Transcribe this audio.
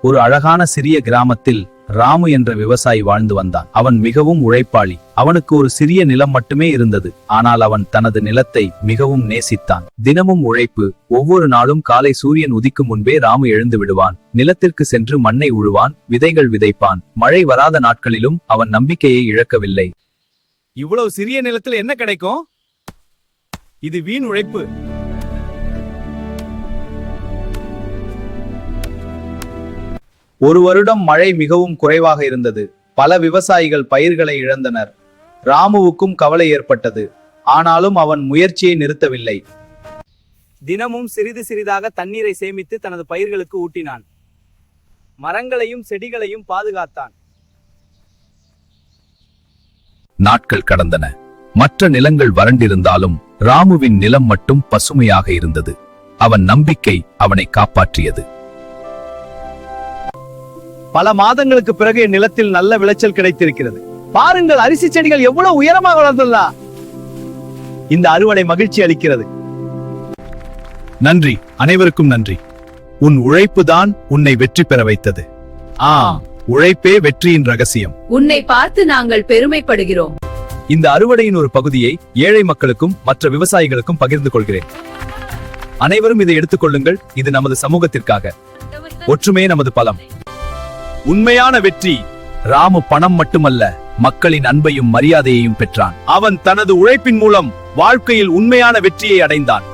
ஒரு அழகான சிறிய கிராமத்தில் ராமு என்ற விவசாயி வாழ்ந்து வந்தான். அவன் மிகவும் உழைப்பாளி. அவனுக்கு ஒரு சிறிய நிலம் மட்டுமே இருந்தது. ஆனால் அவன் தனது நிலத்தை மிகவும் நேசித்தான். தினமும் உழைப்பு. ஒவ்வொரு நாளும் காலை சூரியன் உதிக்கும் முன்பே ராமு எழுந்து விடுவான். நிலத்திற்கு சென்று மண்ணை உழுவான், விதைகள் விதைப்பான். மழை வராத நாட்களிலும் அவன் நம்பிக்கையை இழக்கவில்லை. இவ்வளவு சிறிய நிலத்தில் என்ன கிடைக்கும்? இது வீண் உழைப்பு. ஒரு வருடம் மழை மிகவும் குறைவாக இருந்தது. பல விவசாயிகள் பயிர்களை இழந்தனர். ராமுவுக்கும் கவலை ஏற்பட்டது. ஆனாலும் அவன் முயற்சியை நிறுத்தவில்லை. தினமும் சிறிது சிறிதாக தண்ணீரை சேமித்து தனது பயிர்களுக்கு ஊட்டினான். மரங்களையும் செடிகளையும் பாதுகாத்தான். நாட்கள் கடந்தன. மற்ற நிலங்கள் வறண்டிருந்தாலும் ராமுவின் நிலம் மட்டும் பசுமையாக இருந்தது. அவன் நம்பிக்கை அவனை காப்பாற்றியது. பல மாதங்களுக்கு பிறகு என் நிலத்தில் நல்ல விளைச்சல் கிடைத்திருக்கிறது. பாருங்கள், அரிசி செடிகள் எவ்வளவு உயரமாக வளர்ந்ததா! இந்த அறுவடை மகிழ்ச்சி அளிக்கிறது. நன்றி, அனைவருக்கும் நன்றி. உன் உழைப்பு தான் உன்னை வெற்றி பெற வைத்தது. உழைப்பே வெற்றியின் ரகசியம். உன்னை பார்த்து நாங்கள் பெருமைப்படுகிறோம். இந்த அறுவடையின் ஒரு பகுதியை ஏழை மக்களுக்கும் மற்ற விவசாயிகளுக்கும் பகிர்ந்து கொள்கிறேன். அனைவரும் இதை எடுத்துக் கொள்ளுங்கள். இது நமது சமூகத்திற்காக. ஒற்றுமையே நமது பலம். உண்மையான வெற்றி. ராமு பணம் மட்டுமல்ல, மக்களின் அன்பையும் மரியாதையையும் பெற்றான். அவன் தனது உழைப்பின் மூலம் வாழ்க்கையில் உண்மையான வெற்றியை அடைந்தான்.